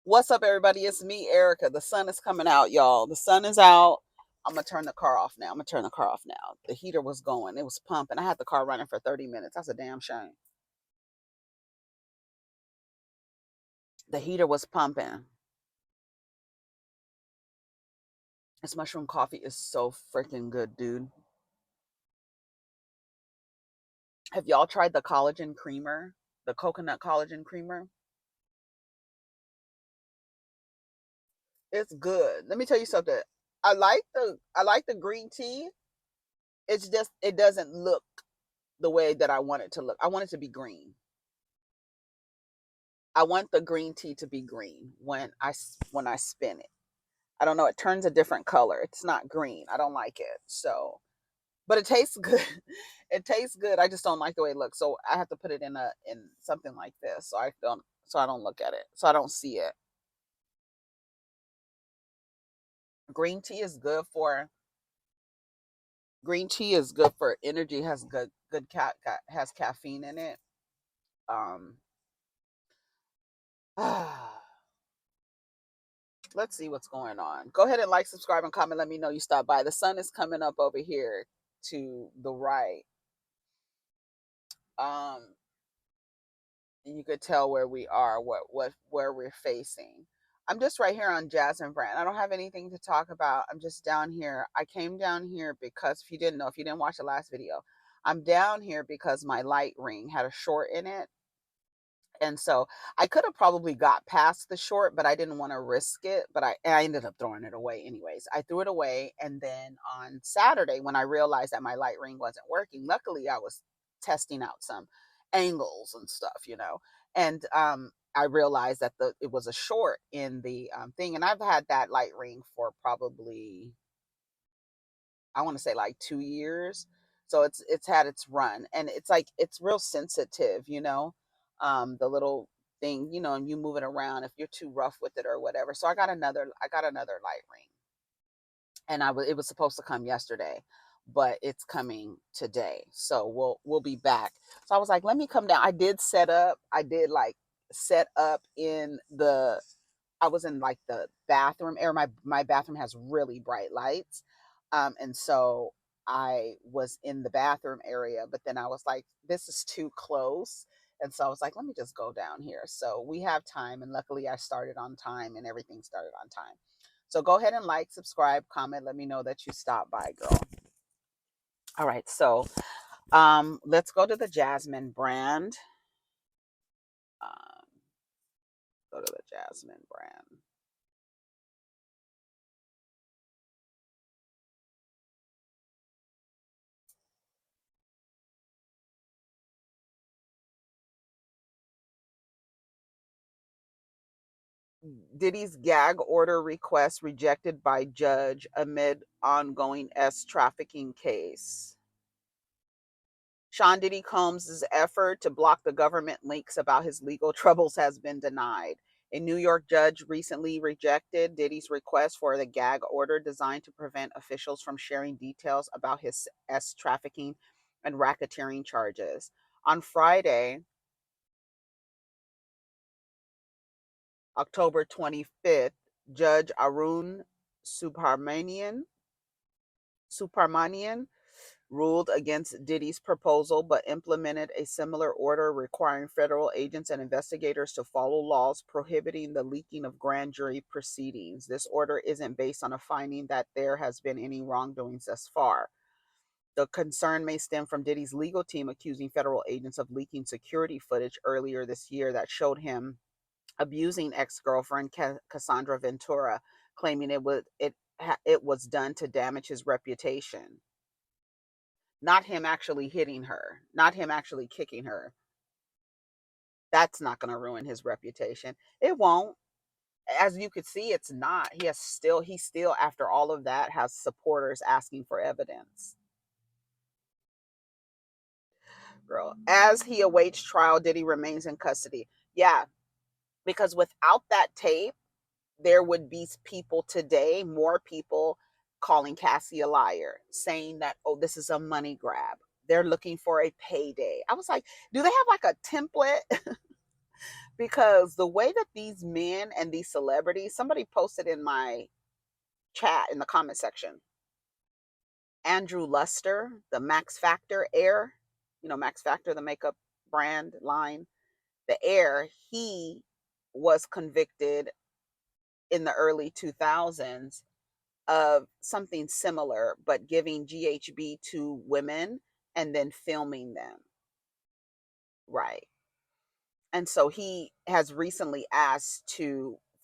What's up, everybody? It's me, Erica. The sun is coming out, y'all. The sun is out. I'm gonna turn the car off now. I'm gonna turn the car off now. The heater was going, it was pumping. I had the car running for 30 minutes. That's a damn shame. The heater was pumping. This mushroom coffee is so freaking good, dude. Have y'all tried the collagen creamer? The coconut collagen creamer? It's good. Let me tell you something. I like the green tea. It's just it doesn't look the way that I want it to look. I want it to be green. I want the green tea to be green when I spin it. I don't know. It turns a different color. It's not green. I don't like it. So, but it tastes good. It tastes good. I just don't like the way it looks. So I have to put it in something like this. So I don't look at it. So I don't see it. Green tea is good for green tea is good for energy. Has good has caffeine in it. Um. Let's see what's going on. Go ahead and like, subscribe, and comment. Let me know you stopped by. The sun is coming up over here to the right. Um, you could tell where we are, what where we're facing. I'm just right here on Jasmine Brand. I don't have anything to talk about. I'm just down here. I came down here because if you didn't know, if you didn't watch the last video, I'm down here because my light ring had a short in it. And so I could have probably got past the short, but I didn't want to risk it. But I ended up throwing it away anyways. I threw it away. And then on Saturday, when I realized that my light ring wasn't working, luckily I was testing out some angles and stuff. And I realized that it was a short in the thing. And I've had that light ring for probably, I want to say like 2 years. So it's had its run, and it's like it's real sensitive. The little thing, and you move it around if you're too rough with it or whatever. So I got another light ring, and it was supposed to come yesterday, but it's coming today. So we'll be back. So I was like, let me come down. I did like set up in the I was in like the bathroom area. My bathroom has really bright lights. And so I was in the bathroom area, but then I was like, this is too close. And so I was like, let me just go down here. So we have time. And luckily I started on time and everything started on time. So go ahead and like, subscribe, comment, let me know that you stopped by, girl. All right. So let's go to the Jasmine Brand. Um, go to the Jasmine Brand. Diddy's gag order request rejected by judge amid ongoing S trafficking case. Sean Diddy Combs' effort to block the government links about his legal troubles has been denied. A New York judge recently rejected Diddy's request for the gag order designed to prevent officials from sharing details about his S trafficking and racketeering charges. On Friday, October 25th, Judge Arun Subramanian Subramanian ruled against Diddy's proposal but implemented a similar order requiring federal agents and investigators to follow laws prohibiting the leaking of grand jury proceedings. This order isn't based on a finding that there has been any wrongdoings thus far. The concern may stem from Diddy's legal team accusing federal agents of leaking security footage earlier this year that showed him abusing ex-girlfriend Cassandra Ventura, claiming it was done to damage his reputation. Not him actually hitting her, not him actually kicking her. That's not going to ruin his reputation. It won't. As you could see, it's not. He still after all of that has supporters asking for evidence. Girl, as he awaits trial, Diddy remains in custody. Yeah, because without that tape, there would be people today, more people calling Cassie a liar, saying that, oh, this is a money grab. They're looking for a payday. I was like, do they have like a template? Because the way that these men and these celebrities, somebody posted in my chat in the comment section, Andrew Luster, the Max Factor heir, Max Factor, the makeup brand line, the heir, he was convicted in the early 2000s of something similar, but giving GHB to women and then filming them. Right. And so he has recently asked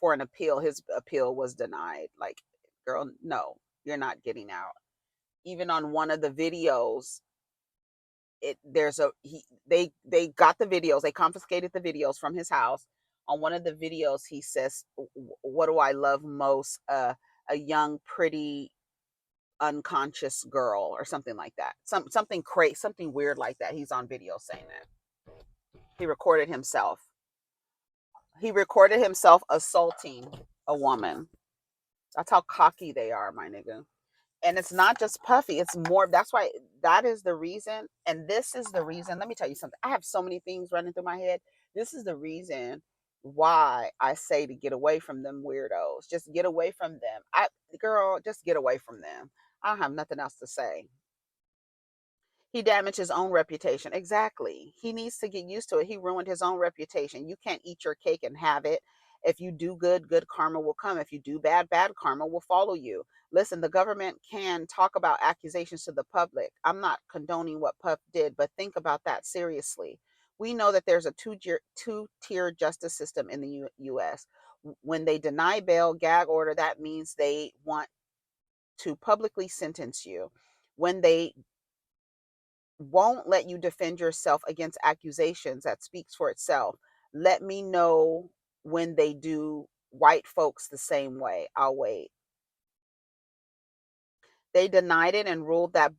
for an appeal. His appeal was denied. Like, girl, no, you're not getting out. Even on one of the videos, they got the videos, they confiscated the videos from his house. On one of the videos, he says, "What do I love most? A young, pretty, unconscious girl," or something like that. Something crazy, something weird like that. He's on video saying that. He recorded himself. He recorded himself assaulting a woman. That's how cocky they are, my nigga. And it's not just Puffy, it's more. That's why, that is the reason. And this is the reason. Let me tell you something. I have so many things running through my head. This is the reason why I say to get away from them weirdos. Just get away from them. Girl, just get away from them. I don't have nothing else to say. He damaged his own reputation. Exactly. He needs to get used to it. He ruined his own reputation. You can't eat your cake and have it. If you do good, good karma will come. If you do bad, bad karma will follow you. Listen, the government can talk about accusations to the public. I'm not condoning what Puff did, but think about that seriously. We know that there's a two-tier justice system in the U.S. When they deny bail, gag order, that means they want to publicly sentence you. When they won't let you defend yourself against accusations, that speaks for itself. Let me know when they do white folks the same way. I'll wait. They denied it and ruled that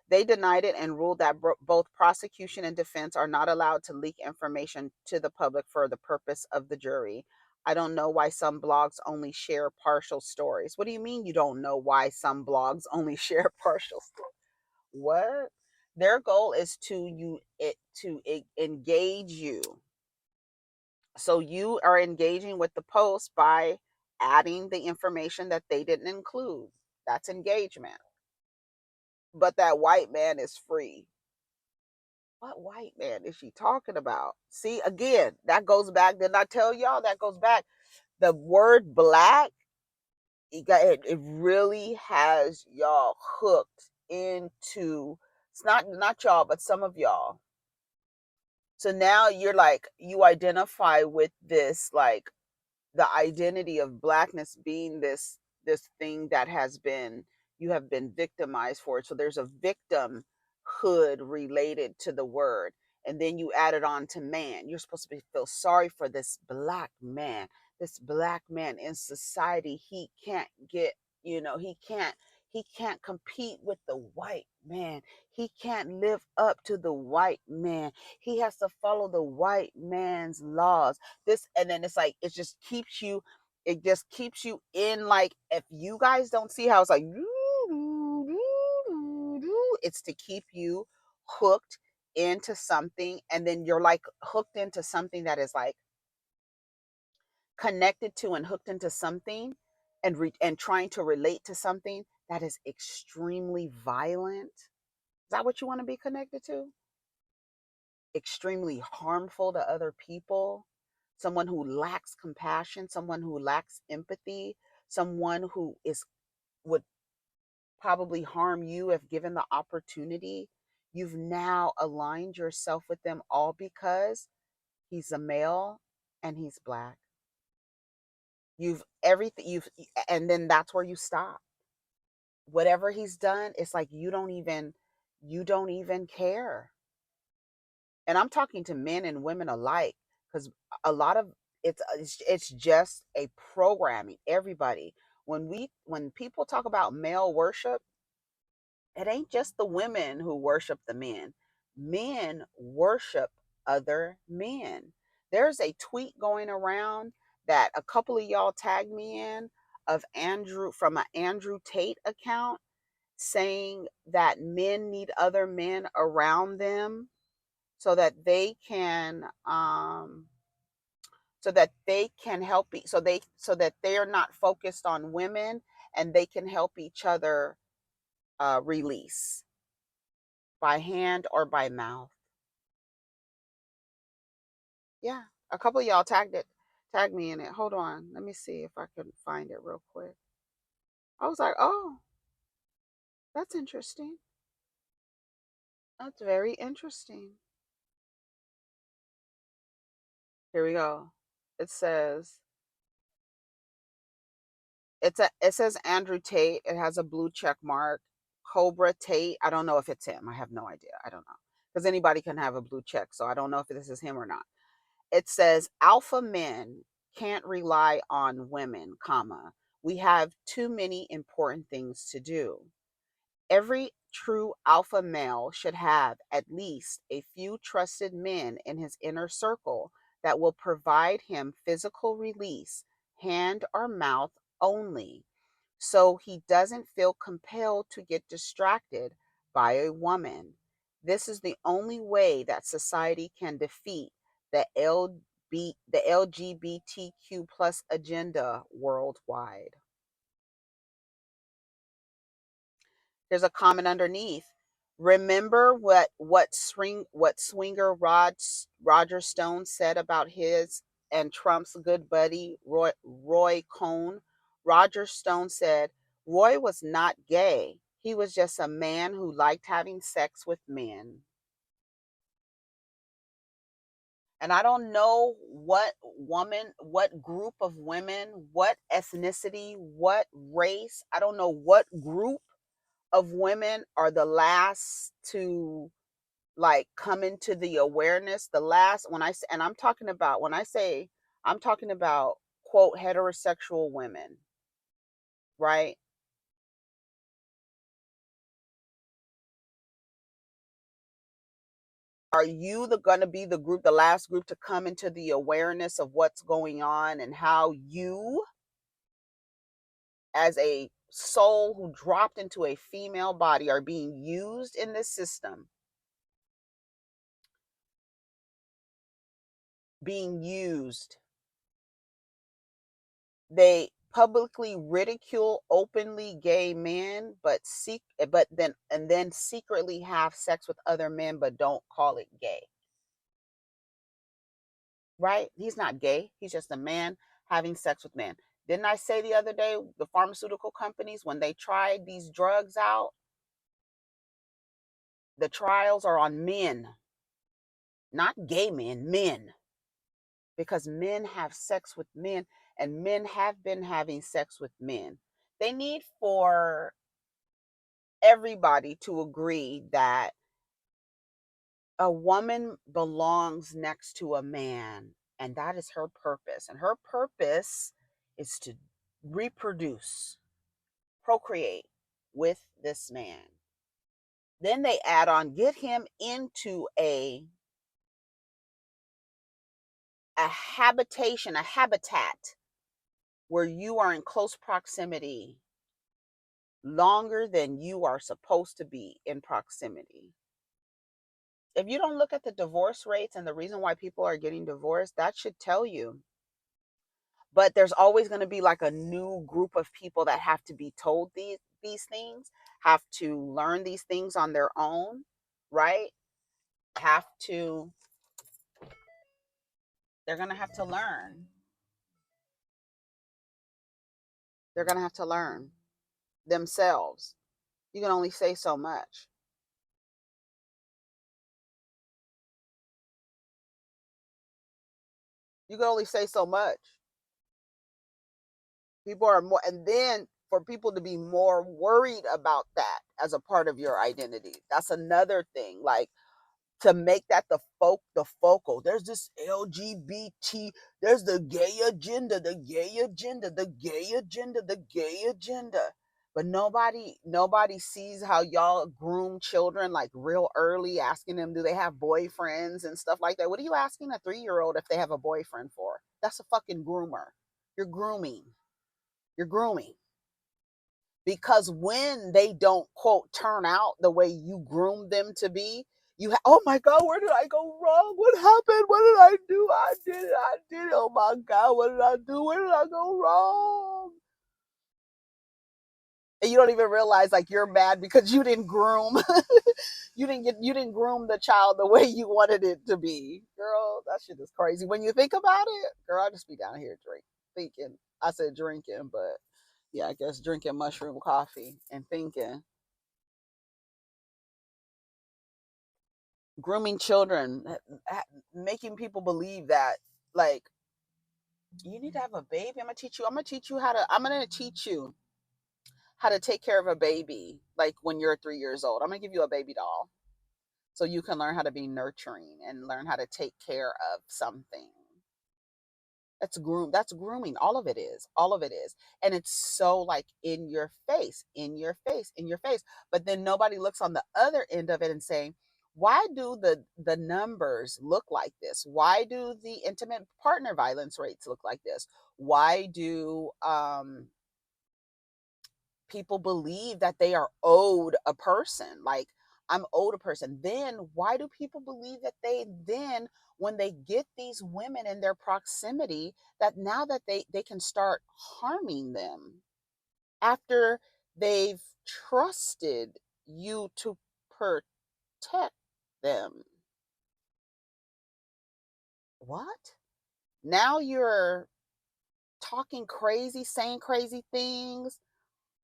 they denied it and ruled that both prosecution and defense are not allowed to leak information to the public for the purpose of the jury. I don't know why some blogs only share partial stories. What do you mean you don't know why some blogs only share partial stories? What? Their goal is to engage you. So you are engaging with the post by adding the information that they didn't include. That's engagement. But that white man is free. What white man is she talking about? See, again, that goes back. Didn't I tell y'all that goes back? The word black, it really has y'all hooked into, it's not y'all, but some of y'all. So now you're like, you identify with this, like, the identity of blackness being this thing that has been, you have been victimized for it. So there's a victimhood related to the word. And then you add it on to man. You're supposed to feel sorry for this black man. This black man in society, he can't get, he can't compete with the white man. He can't live up to the white man. He has to follow the white man's laws. This, and then it's like, it just keeps you in, like, if you guys don't see how it's like, it's to keep you hooked into something, and then you're like hooked into something that is like connected to and hooked into something, and trying to relate to something that is extremely violent. Is that what you want to be connected to? Extremely harmful to other people, someone who lacks compassion, someone who lacks empathy, someone who would probably harm you if given the opportunity. You've now aligned yourself with them, all because he's a male and he's black. You've everything you've And then that's where you stop. Whatever he's done, it's like you don't even care. And I'm talking to men and women alike, because a lot of it's just a programming. Everybody, when people talk about male worship, it ain't just the women who worship the men. Men worship other men. There's a tweet going around that a couple of y'all tagged me in, of Andrew, from an Andrew Tate account, saying that men need other men around them so that they can help so that they are not focused on women, and they can help each other release by hand or by mouth. Yeah, a couple of y'all tagged me in it. Hold on, let me see if I can find it real quick. I was like, oh, that's interesting. That's very interesting. Here we go. It says it says Andrew Tate. It has a blue check mark. Cobra Tate. I don't know if it's him. I have no idea. I don't know. Because anybody can have a blue check. So I don't know if this is him or not. It says alpha men can't rely on women, comma. We have too many important things to do. Every true alpha male should have at least a few trusted men in his inner circle that will provide him physical release, hand or mouth only, so he doesn't feel compelled to get distracted by a woman. This is the only way that society can defeat the LGBTQ plus agenda worldwide. There's a comment underneath. Remember what swinger Roger Stone said about his and Trump's good buddy Roy Cohn? Roger Stone said Roy was not gay. He was just a man who liked having sex with men. And I don't know what group of women, what ethnicity, what race. I don't know what group of women are the last to like come into the awareness, the last, when I say, and I'm talking about, when I say, I'm talking about quote heterosexual women, right? Are you going to be the last group to come into the awareness of what's going on, and how you, as a soul who dropped into a female body, are being used in this system, being used? They publicly ridicule openly gay men, but then secretly have sex with other men, but don't call it gay. Right? He's not gay. He's just a man having sex with men. Didn't I say the other day, the pharmaceutical companies, when they tried these drugs out, the trials are on men, not gay men, men, because men have sex with men, and men have been having sex with men. They need for everybody to agree that a woman belongs next to a man, and that is her purpose. And her purpose is to reproduce, procreate with this man. Then they add on, get him into a habitation, a habitat where you are in close proximity longer than you are supposed to be in proximity. If you don't look at the divorce rates and the reason why people are getting divorced, that should tell you. But there's always going to be like a new group of people that have to be told these things, have to learn these things on their own, right? Have to They're going to have to learn. They're going to have to learn themselves. You can only say so much. You can only say so much. People are more, and then for people to be more worried about that as a part of your identity, that's another thing. Like, to make that the focal. There's this LGBT, there's the gay agenda, the gay agenda, the gay agenda, the gay agenda. But nobody sees how y'all groom children like real early, asking them do they have boyfriends and stuff like that. What are you asking a 3-year-old if they have a boyfriend for? That's a fucking groomer. You're grooming. You're grooming. Because when they don't quote turn out the way you groomed them to be, Oh my God, where did I go wrong? What happened? What did I do? I did it. Oh my God, what did I do? Where did I go wrong? And you don't even realize like you're mad because you didn't groom. You didn't groom the child the way you wanted it to be. Girl, that shit is crazy. When you think about it, girl, I just be down here thinking. I said drinking, but yeah, I guess drinking mushroom coffee and thinking. Grooming children, making people believe that like you need to have a baby. I'm gonna teach you how to take care of a baby like when you're 3 years old. I'm gonna give you a baby doll so you can learn how to be nurturing and learn how to take care of something. That's grooming. All of it is. And it's so like in your face, in your face, in your face. But then nobody looks on the other end of it and saying, why do the numbers look like this? Why do the intimate partner violence rates look like this? Why do people believe that they are owed a person? Like, I'm owed a person. Then why do people believe that they then, when they get these women in their proximity, that now that they can start harming them after they've trusted you to protect them? What? Now you're talking crazy, saying crazy things.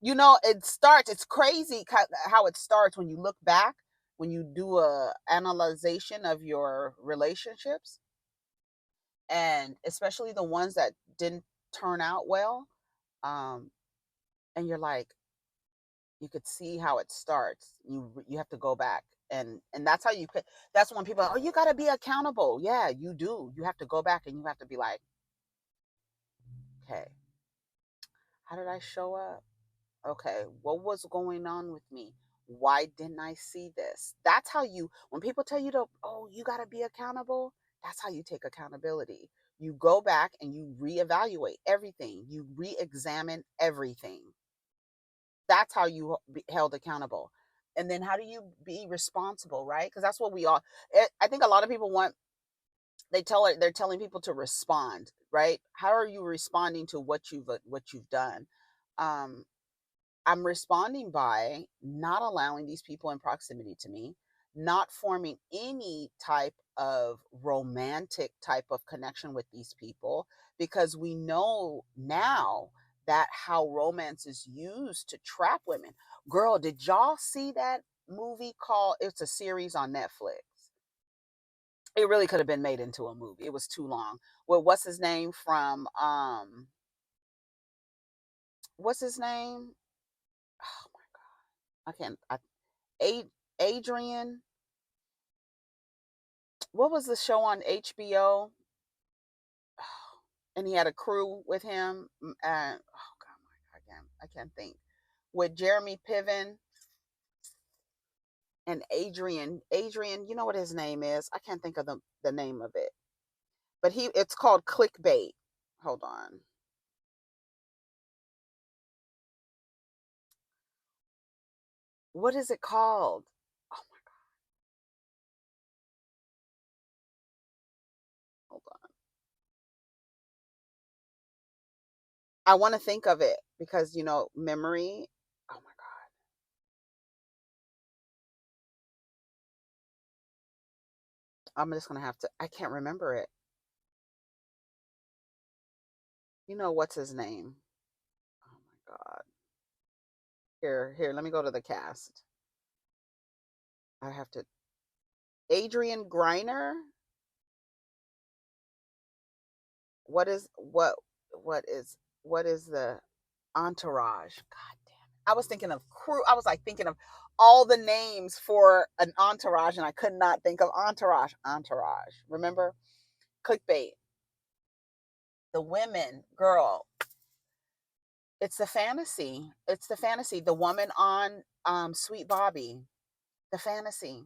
It's crazy how it starts when you look back, when you do a analyzation of your relationships, and especially the ones that didn't turn out well. um and you're like, you could see how it starts. You have to go back, and that's how you could. That's when people are, oh, you got to be accountable. Yeah, you do. You have to go back and you have to be like, okay, how did I show up? Okay, what was going on with me? Why didn't I see this? That's how you, when people tell you to, oh, you got to be accountable, that's how you take accountability. You go back and you reevaluate everything, you re examine everything. That's how you be held accountable. And then how do you be responsible, right? Because that's what we all, I think a lot of people want, they're telling people to respond, right? How are you responding to what you've done? Um, I'm responding by not allowing these people in proximity to me, not forming any type of romantic type of connection with these people, because we know now that how romance is used to trap women. Girl, did y'all see that movie called, it's a series on Netflix. It really could have been made into a movie. It was too long. Well, what's his name? Oh my God. I can't I Adrian, what was the show on HBO? And he had a crew with him. And oh God, I can't think. With Jeremy Piven and Adrian, you know what his name is? I can't think of the name of it. But it's called Clickbait. Hold on. What is it called? Oh my God, hold on. I want to think of it because memory. Oh my God. I'm just gonna have to, I can't remember it. What's his name? Oh my God. Here, let me go to the cast. I have to. Adrian Griner. What is what is what is the entourage? God damn it! I was thinking of crew. I was like thinking of all the names for an entourage, and I could not think of entourage. Entourage. Remember? Clickbait. The women, girl. It's the fantasy. It's the fantasy. The woman on Sweet Bobby. The fantasy.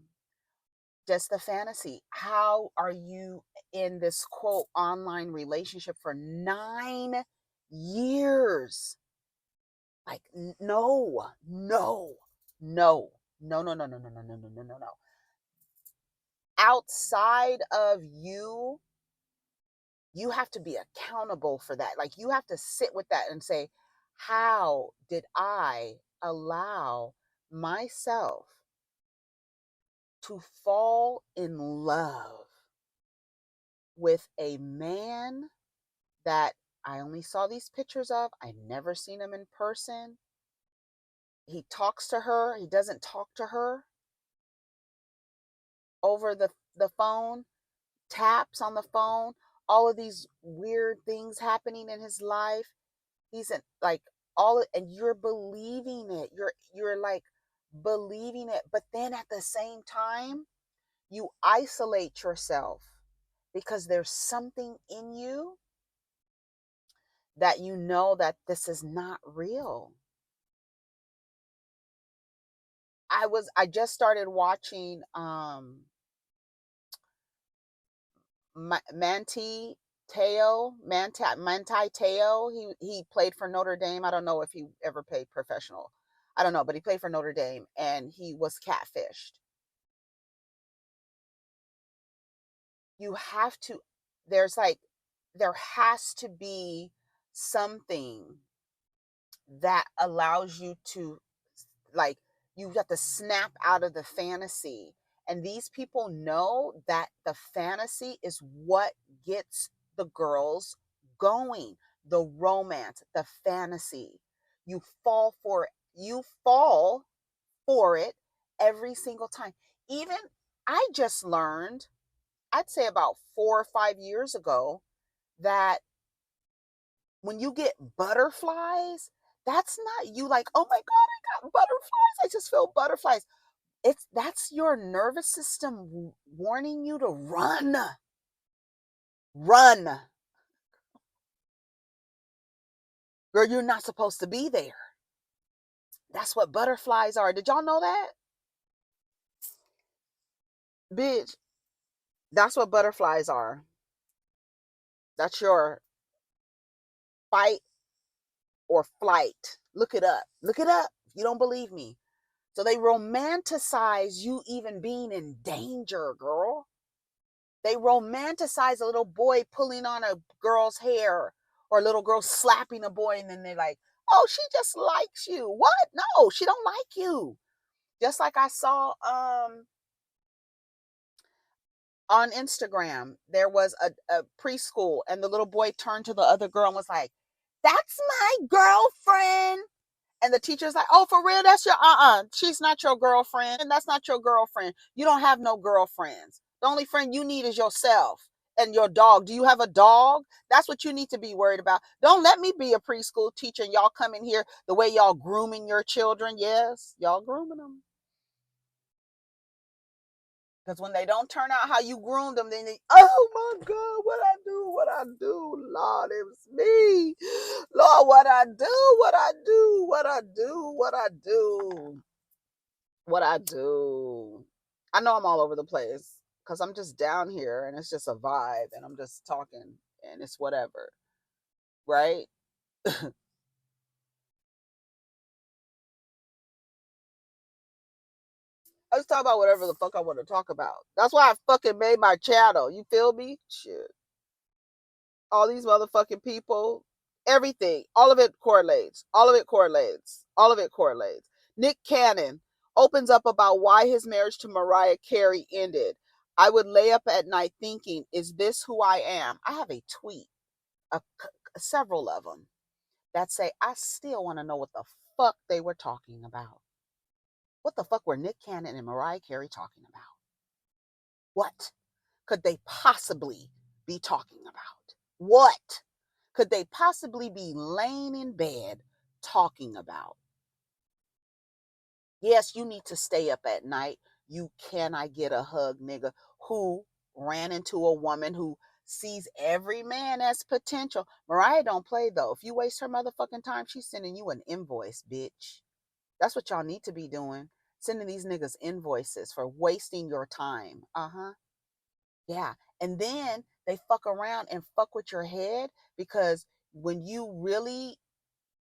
Just the fantasy. How are you in this quote online relationship for 9 years? Like, no, no, no, no, no, no, no, no, no, no, no, no, no, no. outside of you, you have to be accountable for that. Like, you have to sit with that and say, how did I allow myself to fall in love with a man that I only saw these pictures of? I never seen him in person. He talks to her, he doesn't talk to her over the phone, taps on the phone, all of these weird things happening in his life. He's in like and you're believing it. You're like believing it, but then at the same time, you isolate yourself because there's something in you that you know that this is not real. I just started watching Manti Manti Teo. He played for Notre Dame. I don't know if he ever played professional. I don't know, but he played for Notre Dame and he was catfished. You have to there's like there has to be something that allows you to, like, you have to snap out of the fantasy. And these people know that the fantasy is what gets the girls going. The romance, the fantasy. You fall for it. You fall for it every single time. Even I just learned, I'd say about 4 or 5 years ago, that when you get butterflies, that's not you like, oh my God, I got butterflies. I just feel butterflies. That's your nervous system warning you to run. Run. Girl, you're not supposed to be there. That's what butterflies are. Did y'all know that? Bitch, that's what butterflies are. That's your fight or flight. Look it up. Look it up. If you don't believe me. So they romanticize you even being in danger, girl. They romanticize a little boy pulling on a girl's hair or a little girl slapping a boy, and then they're like, oh, she just likes you. What? No, she don't like you. Just like I saw on Instagram, there was a preschool, and the little boy turned to the other girl and was like, that's my girlfriend. And the teacher's like, oh, for real? That's your, she's not your girlfriend. That's not your girlfriend. You don't have no girlfriends. The only friend you need is yourself and your dog. Do you have a dog? That's what you need to be worried about. Don't let me be a preschool teacher and y'all come in here the way y'all grooming your children. Yes, y'all grooming them. Because when they don't turn out how you groomed them, then they, oh my God, Lord, it was me. Lord, what I do, what I do. I know I'm all over the place because I'm just down here and it's just a vibe and I'm just talking and it's whatever, right? I just talk about whatever the fuck I want to talk about. That's why I fucking made my channel. You feel me? Shit. All these motherfucking people, everything, all of it correlates. All of it correlates. All of it correlates. Nick Cannon opens up about why his marriage to Mariah Carey ended. I would lay up at night thinking, is this who I am? I have a tweet, a, several of them, that say, I still want to know what the fuck they were talking about. What the fuck were Nick Cannon and Mariah Carey talking about? What could they possibly be talking about? What could they possibly be laying in bed talking about? Yes, you need to stay up at night. You can I get a hug, nigga, who ran into a woman who sees every man as potential. Mariah don't play though. If you waste her motherfucking time, she's sending you an invoice, bitch. That's what y'all need to be doing. Sending these niggas invoices for wasting your time. Uh-huh. Yeah. And then they fuck around and fuck with your head because when you really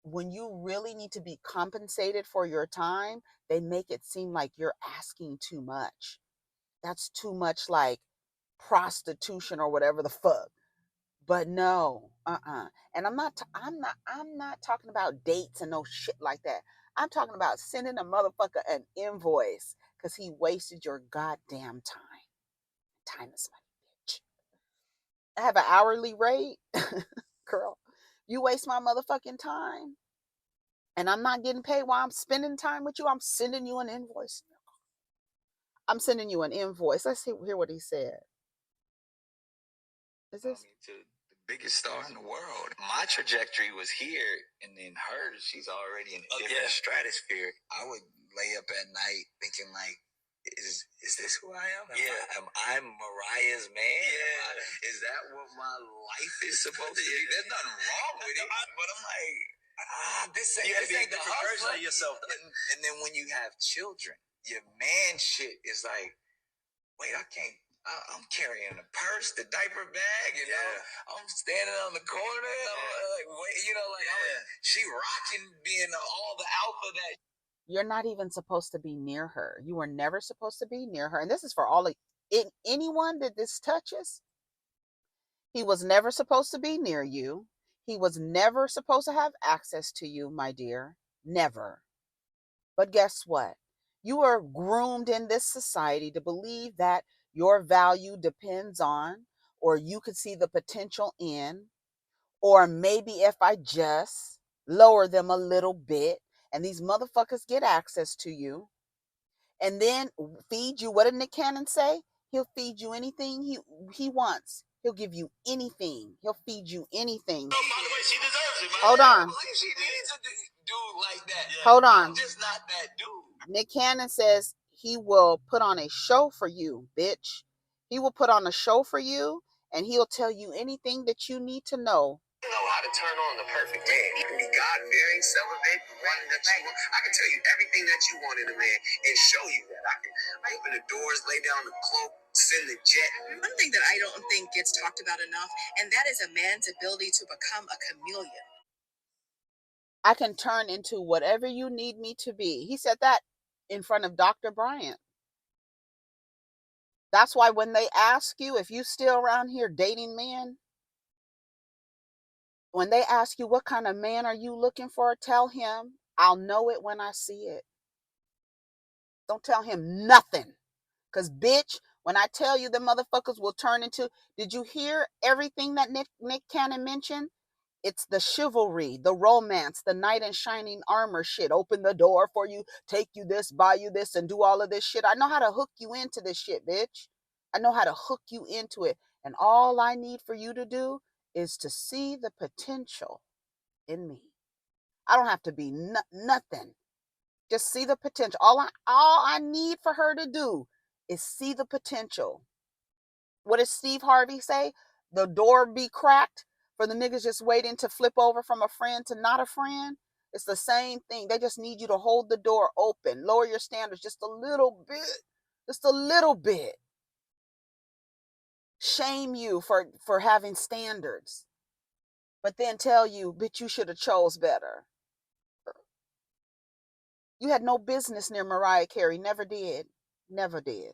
need to be compensated for your time, they make it seem like you're asking too much. that's too much like prostitution or whatever the fuck. But no, and I'm not talking about dates and no shit like that. I'm talking about sending a motherfucker an invoice because he wasted your goddamn time. Time is money, bitch. I have an hourly rate. Girl, you waste my motherfucking time and I'm not getting paid while I'm spending time with you. I'm sending you an invoice. I'm sending you an invoice. Let's hear what he said. Is this to the biggest star in the world? My trajectory was here, and then hers, she's already in a different stratosphere. I would lay up at night thinking like, is this who I am? Am I Mariah's man? Yeah. Is that what my life is supposed to be? There's nothing wrong with it, but I'm like, this ain't the version of yourself. And then when you have children, your man shit is like, wait, I can't. I'm carrying a purse, the diaper bag, and I'm standing on the corner. She rocking being all the alpha that. You're not even supposed to be near her. You were never supposed to be near her. And this is for all of anyone that this touches. He was never supposed to be near you. He was never supposed to have access to you, my dear. Never. But guess what? You are groomed in this society to believe that your value depends on, or you could see the potential in, or maybe if I just lower them a little bit and these motherfuckers get access to you and then feed you. What did Nick Cannon say? He'll feed you anything he wants. He'll give you anything. He'll feed you anything. No, by the way, she deserves it. Hold on. She needs a dude like that. Hold on. I'm just not that dude. Nick Cannon says he will put on a show for you, bitch. He will put on a show for you, and he'll tell you anything that you need to know. You know how to turn on the perfect man. You can be God-fearing, celibate, one that you want. I can tell you everything that you want in a man and show you that. I can open the doors, lay down the cloak, send the jet. One thing that I don't think gets talked about enough, and that is a man's ability to become a chameleon. I can turn into whatever you need me to be. He said that in front of Dr. Bryant. That's why when they ask you if you still around here dating men, when they ask you what kind of man are you looking for, tell him I'll know it when I see it. Don't tell him nothing. Because, bitch, when I tell you the motherfuckers will turn into, did you hear everything that Nick Cannon mentioned? It's the chivalry, the romance, the knight in shining armor shit. Open the door for you, take you this, buy you this, and do all of this shit. I know how to hook you into this shit, bitch. I know how to hook you into it. And all I need for you to do is to see the potential in me. I don't have to be nothing. Just see the potential. All I need for her to do is see the potential. What does Steve Harvey say? The door be cracked for the niggas just waiting to flip over from a friend to not a friend. It's the same thing. They just need you to hold the door open. Lower your standards just a little bit. Just a little bit. Shame you for having standards. But then tell you, bitch, you should have chose better. You had no business near Mariah Carey. Never did. Never did.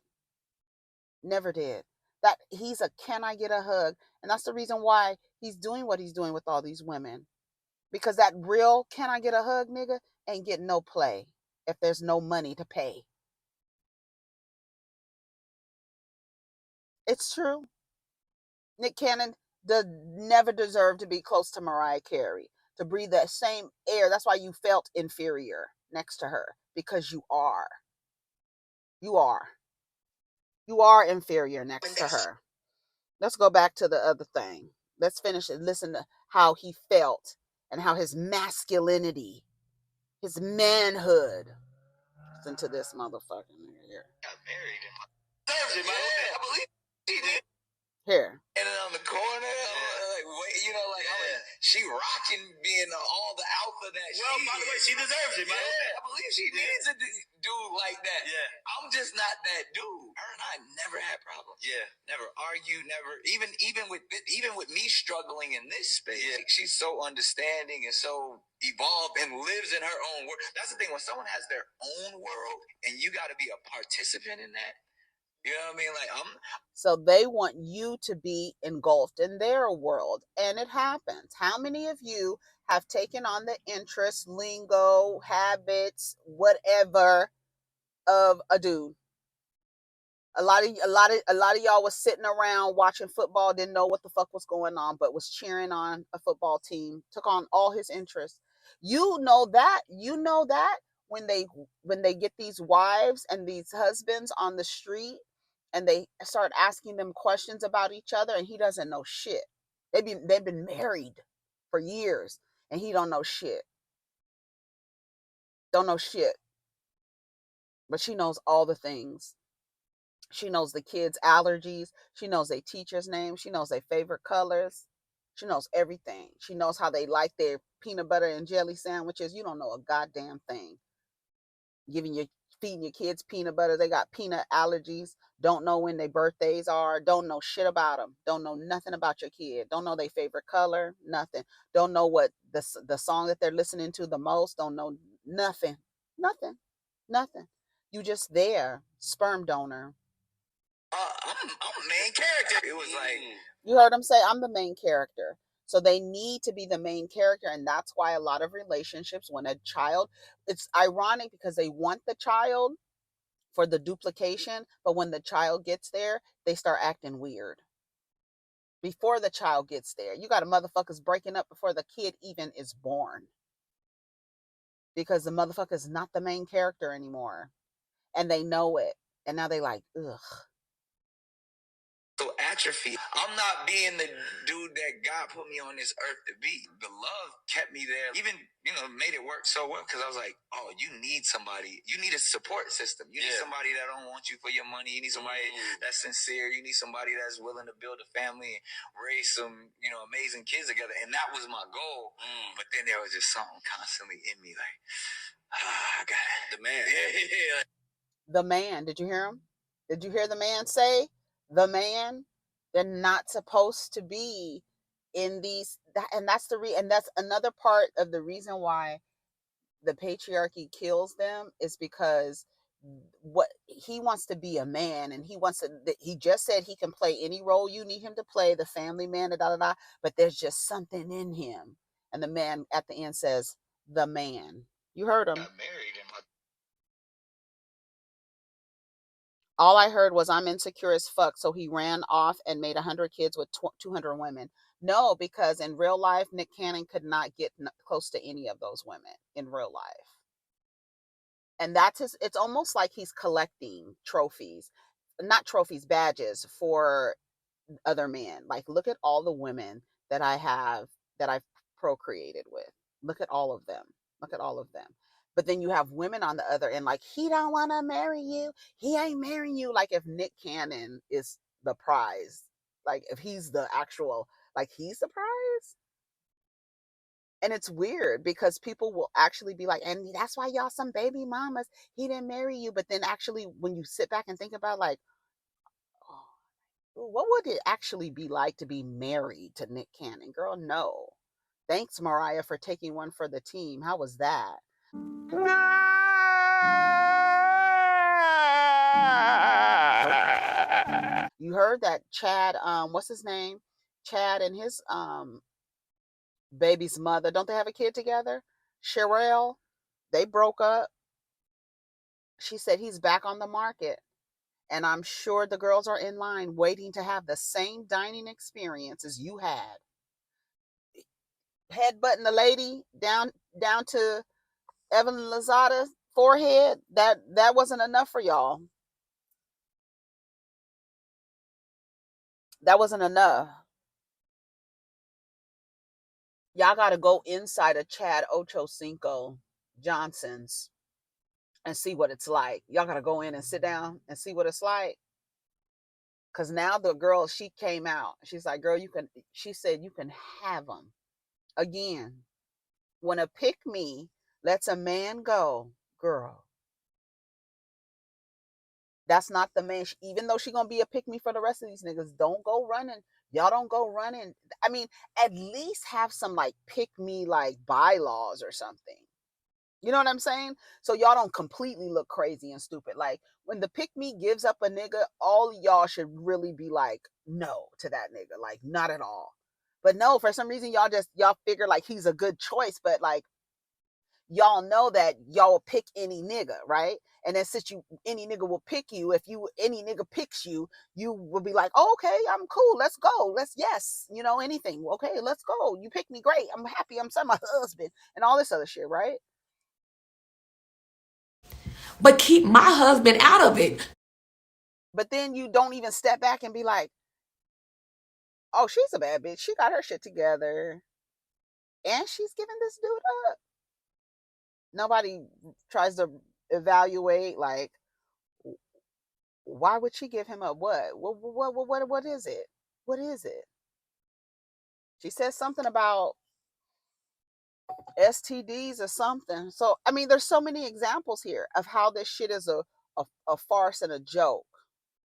Never did. That he's a can I get a hug? And that's the reason why he's doing what he's doing with all these women. Because that real can I get a hug nigga ain't getting no play if there's no money to pay. It's true. Nick Cannon never deserved to be close to Mariah Carey, to breathe that same air. That's why you felt inferior next to her, because you are. You are. You are inferior next to her. Let's go back to the other thing. Let's finish and listen to how he felt and how his masculinity, his manhood. Listen to this motherfucker here. Got married in my I believe she did. Here. And on the corner, she rocking being all the alpha that she. Well, by the way, she deserves it. I believe she needs a dude like that. Yeah, I'm just not that dude. Her and I never had problems. Yeah, never argue, never even with me struggling in this space. Yeah. She's so understanding and so evolved and lives in her own world. That's the thing. When someone has their own world and you got to be a participant in that, You know what I mean? Like, so they want you to be engulfed in their world. And it happens. How many of you have taken on the interest, lingo, habits, whatever of a dude? A lot of y'all was sitting around watching football, didn't know what the fuck was going on, but was cheering on a football team, took on all his interests. You know that when they get these wives and these husbands on the street and they start asking them questions about each other and he doesn't know shit. They've been married for years and he don't know shit. Don't know shit. But she knows all the things. She knows the kids' allergies. She knows their teacher's name. She knows their favorite colors. She knows everything. She knows how they like their peanut butter and jelly sandwiches. You don't know a goddamn thing. Feeding your kids peanut butter. They got peanut allergies. Don't know when their birthdays are. Don't know shit about them. Don't know nothing about your kid. Don't know their favorite color. Nothing. Don't know what the song that they're listening to the most. Don't know nothing. Nothing. Nothing. You just there, sperm donor. I'm a main character. It was like, You heard them say, I'm the main character. So they need to be the main character. And that's why a lot of relationships, when a child, it's ironic because they want the child for the duplication. But when the child gets there, they start acting weird. Before the child gets there, you got a motherfuckers breaking up before the kid even is born. Because the motherfucker's not the main character anymore. And they know it. And now they like, ugh. so atrophy. I'm not being the dude that God put me on this earth to be. The love kept me there. Even, made it work so well because I was like, oh, you need somebody. You need a support system. You need somebody that don't want you for your money. You need somebody that's sincere. You need somebody that's willing to build a family and raise some, amazing kids together. And that was my goal. But then there was just something constantly in me like, I got it. The man. Yeah. The man, did you hear him? Did you hear the man say, the man? They're not supposed to be in these, and that's another part of the reason why the patriarchy kills them is because what he wants to be a man and he just said he can play any role you need him to play, the family man, da da da, but there's just something in him. And the man at the end says, the man. You heard him. Got married and All I heard was I'm insecure as fuck. So he ran off and made 100 kids with 200 women. No, because in real life, Nick Cannon could not get close to any of those women in real life. And it's almost like he's collecting trophies, not trophies, badges for other men. Like, look at all the women that I've procreated with. Look at all of them. Look at all of them. But then you have women on the other end, like, he don't want to marry you. He ain't marrying you. Like, if Nick Cannon is the prize, like, if he's the actual, like, he's the prize. And it's weird because people will actually be like, and that's why y'all some baby mamas. He didn't marry you. But then actually, when you sit back and think about, like, what would it actually be like to be married to Nick Cannon? Girl, no. Thanks, Mariah, for taking one for the team. How was that? You heard that Chad, what's his name? Chad and his baby's mother, don't they have a kid together? Sherelle, they broke up. She said he's back on the market. And I'm sure the girls are in line waiting to have the same dining experience as you had. Headbutting the lady down to Evelyn Lozada's forehead, that wasn't enough for y'all. That wasn't enough. Y'all got to go inside of Chad OchoCinco Johnson's and see what it's like. Y'all got to go in and sit down and see what it's like. Because now the girl, she came out. She's like, girl, she said, you can have them. Again, when a pick me lets a man go, girl, that's not the man. Even though she gonna be a pick me for the rest of these niggas, don't go running. Y'all don't go running. I mean, at least have some like pick me like bylaws or something. You know what I'm saying? So y'all don't completely look crazy and stupid. Like when the pick me gives up a nigga, all y'all should really be like, no to that nigga. Like, not at all. But no, for some reason y'all figure like he's a good choice, but like y'all know that y'all will pick any nigga, right? And then since any nigga will pick you, if any nigga picks you, you will be like, oh, okay, I'm cool, let's go, yes, anything, okay, let's go, you pick me, great, I'm happy, I'm my husband, and all this other shit, right? But keep my husband out of it. But then you don't even step back and be like, oh, she's a bad bitch, she got her shit together, and she's giving this dude up. Nobody tries to evaluate like, why would she give him up? What is it? What is it? She says something about STDs or something. So I mean, there's so many examples here of how this shit is a farce and a joke.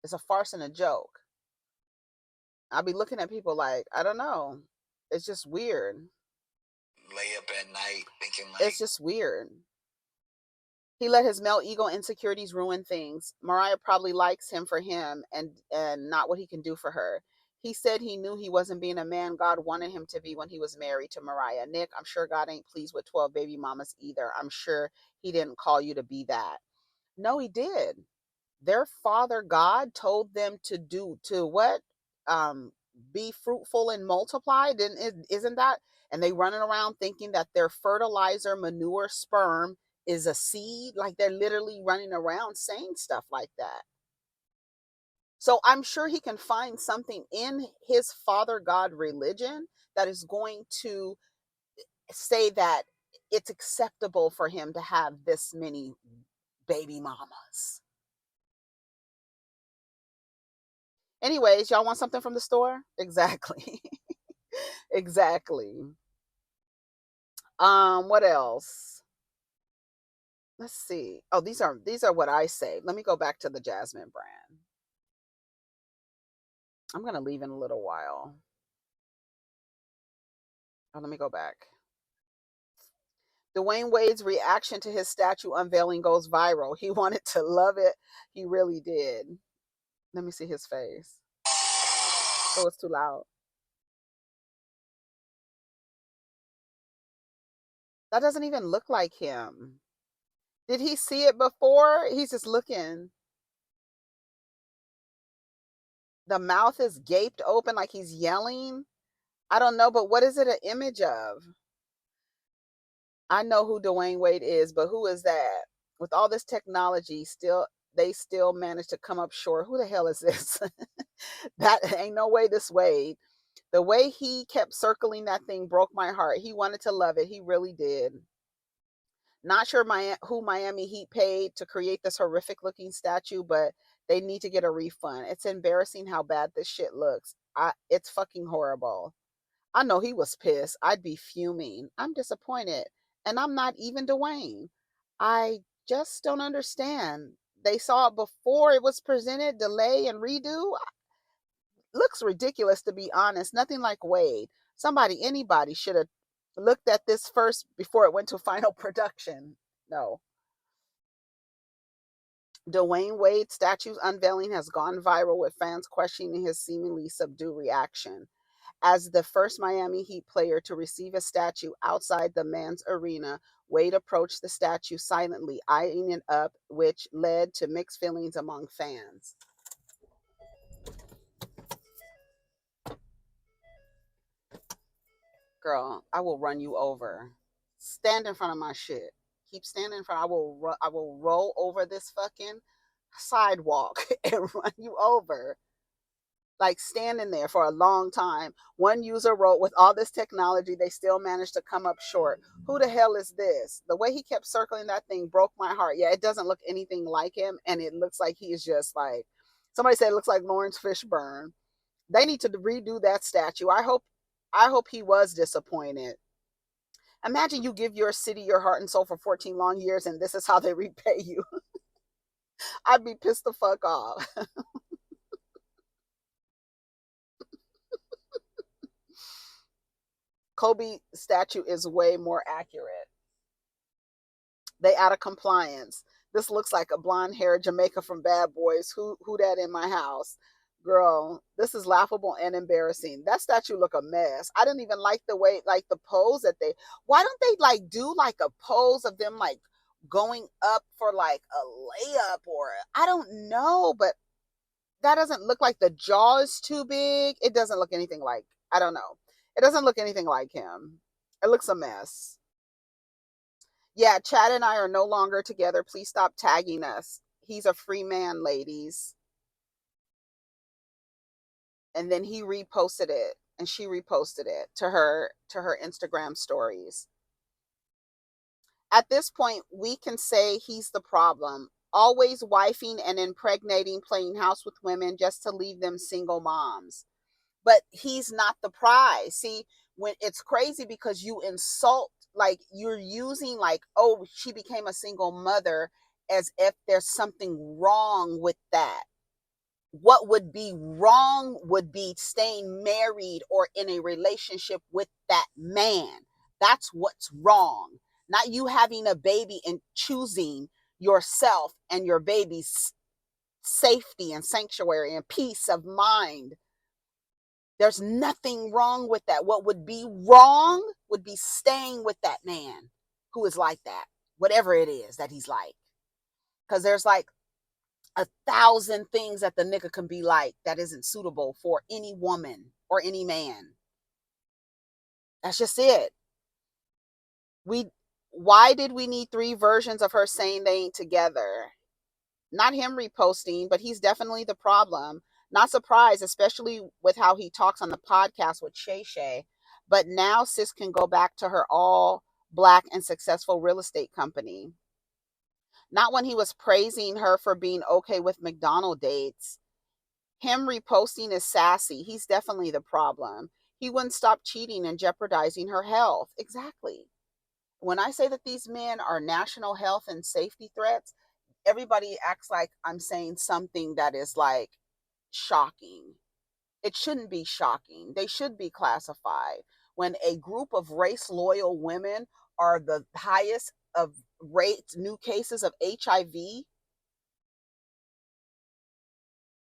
It's a farce and a joke. I'll be looking at people like, I don't know. It's just weird. Lay up at night thinking like, It's just weird. He let his male ego insecurities ruin things. Mariah probably likes him for him and not what he can do for her. He said he knew he wasn't being a man God wanted him to be when he was married to Mariah. Nick, I'm sure God ain't pleased with 12 baby mamas either. I'm sure he didn't call you to be that. No, he did. Their father God told them to what? Um, be fruitful and multiply. Isn't that? And they running around thinking that their fertilizer, manure, sperm is a seed. Like they're literally running around saying stuff like that. So I'm sure he can find something in his father God religion that is going to say that it's acceptable for him to have this many baby mamas. Anyways, y'all want something from the store? Exactly. Exactly. What else? Let's see. Oh, these are what I say. Let me go back to the Jasmine brand. I'm gonna leave in a little while. Oh, let me go back. Dwayne Wade's reaction to his statue unveiling goes viral. He wanted to love it. He really did. Let me see his face. Oh, it's too loud. That doesn't even look like him. Did he see it before? He's just looking. The mouth is gaped open like he's yelling. I don't know, but what is it an image of? I know who Dwayne Wade is, but who is that? With all this technology, they still manage to come up short. Who the hell is this? That ain't no way this Wade. The way he kept circling that thing broke my heart. He wanted to love it. He really did. Not sure who Miami Heat paid to create this horrific looking statue, but they need to get a refund. It's embarrassing how bad this shit looks. It's fucking horrible. I know he was pissed. I'd be fuming. I'm disappointed. And I'm not even Dwayne. I just don't understand. They saw it before it was presented, delay and redo. Looks ridiculous, to be honest. Nothing like Wade. Anybody should have looked at this first before it went to final production. No. Dwayne Wade statue's unveiling has gone viral with fans questioning his seemingly subdued reaction. As the first Miami Heat player to receive a statue outside the men's arena, Wade approached the statue silently, eyeing it up, which led to mixed feelings among fans. Girl, I will run you over. Stand in front of my shit. Keep standing in front. I will roll over this fucking sidewalk and run you over. Like standing there for a long time. One user wrote, with all this technology, they still managed to come up short. Who the hell is this? The way he kept circling that thing broke my heart. Yeah, it doesn't look anything like him. And it looks like he's just like, somebody said it looks like Lawrence Fishburne. They need to redo that statue. I hope he was disappointed. Imagine you give your city your heart and soul for 14 long years and this is how they repay you. I'd be pissed the fuck off. Kobe statue is way more accurate. They out of compliance. This looks like a blonde haired Jamaica from Bad Boys. Who that in my house? Girl, this is laughable and embarrassing. That statue look a mess. I didn't even like the way, like the pose that they, why don't they like do like a pose of them like going up for like a layup, or I don't know, but that doesn't look like, the jaw is too big. It doesn't look anything like, I don't know. It doesn't look anything like him. It looks a mess. Yeah, Chad and I are no longer together. Please stop tagging us. He's a free man, ladies. And then he reposted it, and she reposted it to her Instagram stories. At this point, we can say he's the problem. Always wifing and impregnating, playing house with women just to leave them single moms. But he's not the prize. See, when it's crazy because you insult, like you're using like, oh, she became a single mother, as if there's something wrong with that. What would be wrong would be staying married or in a relationship with that man. That's what's wrong. Not you having a baby and choosing yourself and your baby's safety and sanctuary and peace of mind. There's nothing wrong with that. What would be wrong would be staying with that man who is like that, whatever it is that he's like. Because there's like 1,000 things that the nigga can be like that isn't suitable for any woman or any man. That's just it. Why did we need 3 versions of her saying they ain't together? Not him reposting, but he's definitely the problem. Not surprised, especially with how he talks on the podcast with Shay Shay. But now sis can go back to her all black and successful real estate company. Not when he was praising her for being okay with McDonald's dates. Him reposting is sassy. He's definitely the problem. He wouldn't stop cheating and jeopardizing her health. Exactly. When I say that these men are national health and safety threats, everybody acts like I'm saying something that is like shocking. It shouldn't be shocking. They should be classified. When a group of race loyal women are the highest of rates, new cases of HIV,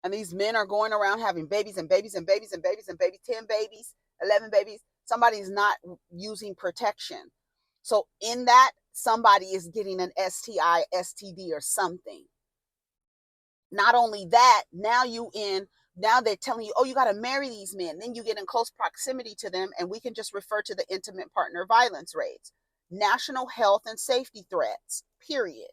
and these men are going around having babies and babies and babies and babies and babies, 10 babies, 11 babies, somebody's not using protection. So in that, somebody is getting an STI, STD, or something. Not only that, now they're telling you, oh, you got to marry these men. Then you get in close proximity to them, and we can just refer to the intimate partner violence rates. National health and safety threats, period.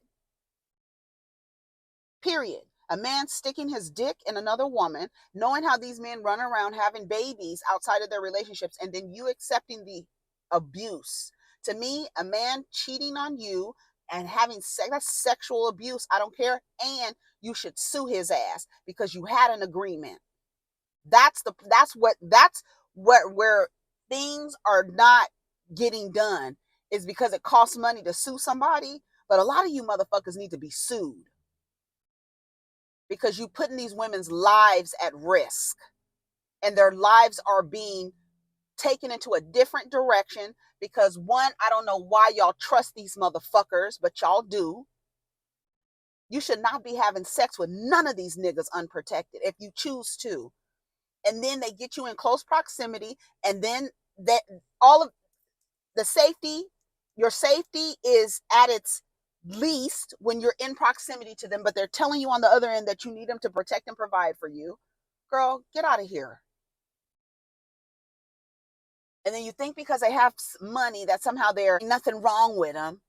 Period. A man sticking his dick in another woman, knowing how these men run around having babies outside of their relationships, and then you accepting the abuse. To me, a man cheating on you and having sex, that's sexual abuse. I don't care. And you should sue his ass because you had an agreement. That's where things are not getting done, is because it costs money to sue somebody. But a lot of you motherfuckers need to be sued, because you putting these women's lives at risk, and their lives are being taken into a different direction because, one, I don't know why y'all trust these motherfuckers, but y'all do. You should not be having sex with none of these niggas unprotected if you choose to. And then they get you in close proximity, and then that all of the safety, your safety is at its least when you're in proximity to them, but they're telling you on the other end that you need them to protect and provide for you. Girl, get out of here. And then you think because they have money that somehow there's nothing wrong with them.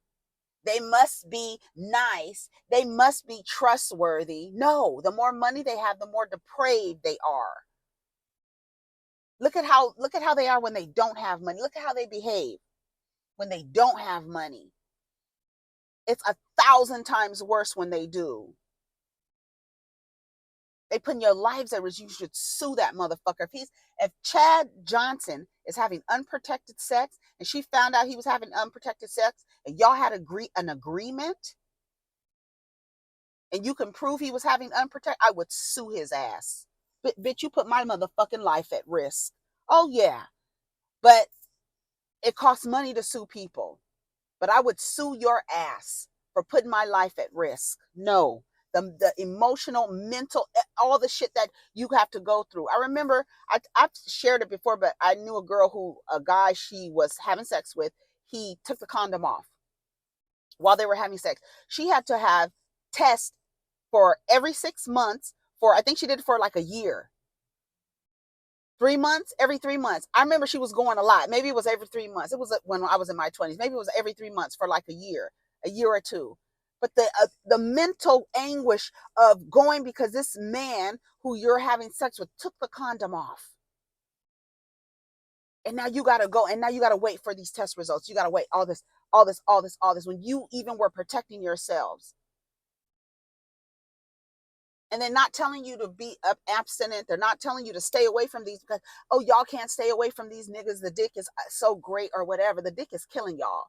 They must be nice. They must be trustworthy. No, the more money they have, the more depraved they are. Look at how they are when they don't have money. Look at how they behave when they don't have money. It's 1,000 times worse when they do. They put your lives at risk. You should sue that motherfucker. If Chad Johnson is having unprotected sex, and she found out he was having unprotected sex, and y'all had an agreement, and you can prove he was having unprotected, I would sue his ass. But bitch, you put my motherfucking life at risk. Oh yeah, but it costs money to sue people. But I would sue your ass for putting my life at risk. No. The emotional, mental, all the shit that you have to go through. I remember, I've shared it before, but I knew a guy she was having sex with, he took the condom off while they were having sex. She had to have tests for every 6 months for, I think she did it for like a year. 3 months, every 3 months. I remember she was going a lot. Maybe it was every 3 months. It was when I was in my 20s. Maybe it was every 3 months for like a year or two. But the mental anguish of going because this man who you're having sex with took the condom off. And now you got to go, and now you got to wait for these test results. You got to wait all this, when you even were protecting yourselves. And they're not telling you to be abstinent. They're not telling you to stay away from these because, oh, y'all can't stay away from these niggas. The dick is so great or whatever. The dick is killing y'all.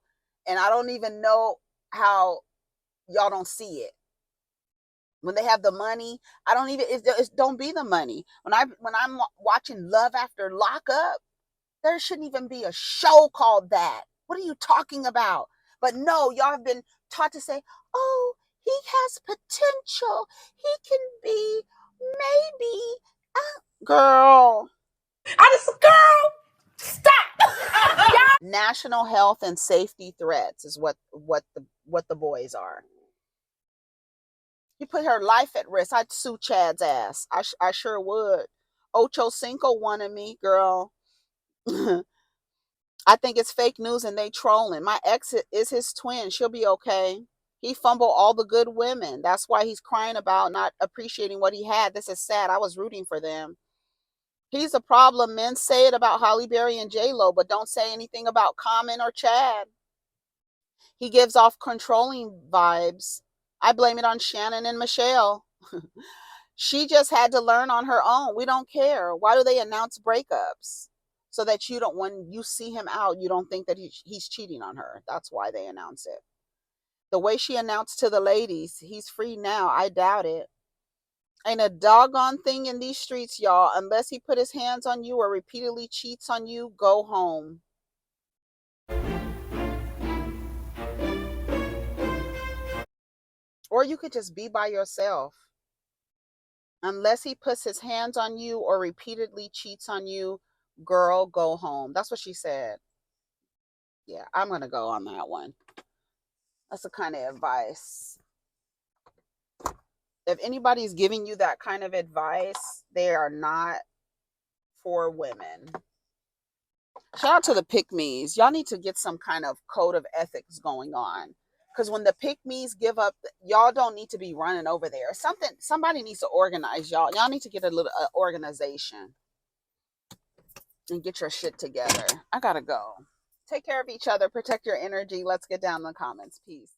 And I don't even know how y'all don't see it. When they have the money, I don't even, it don't be the money. When I'm watching Love After Lockup, there shouldn't even be a show called that. What are you talking about? But no, y'all have been taught to say, oh, he has potential. He can be maybe. Girl. I just, girl, stop. National health and safety threats is what the boys are. You put her life at risk. I'd sue Chad's ass. I sure would. OchoCinco wanted me, girl. I think it's fake news and they trolling. My ex is his twin. She'll be okay. He fumbled all the good women. That's why he's crying about not appreciating what he had. This is sad. I was rooting for them. He's a problem. Men say it about Halle Berry and J-Lo, but don't say anything about Common or Chad. He gives off controlling vibes. I blame it on Shannon and Michelle. She just had to learn on her own. We don't care. Why do they announce breakups? So that you don't, when you see him out, you don't think that he's cheating on her. That's why they announce it. The way she announced to the ladies, he's free now. I doubt it. Ain't a doggone thing in these streets, y'all. Unless he put his hands on you or repeatedly cheats on you, go home. Or you could just be by yourself. Unless he puts his hands on you or repeatedly cheats on you, girl, go home. That's what she said. Yeah, I'm going to go on that one. That's the kind of advice. If anybody's giving you that kind of advice, they are not for women. Shout out to the pick-me's. Y'all need to get some kind of code of ethics going on. Because when the pick-me's give up, y'all don't need to be running over there. Somebody needs to organize y'all. Y'all need to get a little organization and get your shit together. I gotta go. Take care of each other. Protect your energy. Let's get down in the comments. Peace.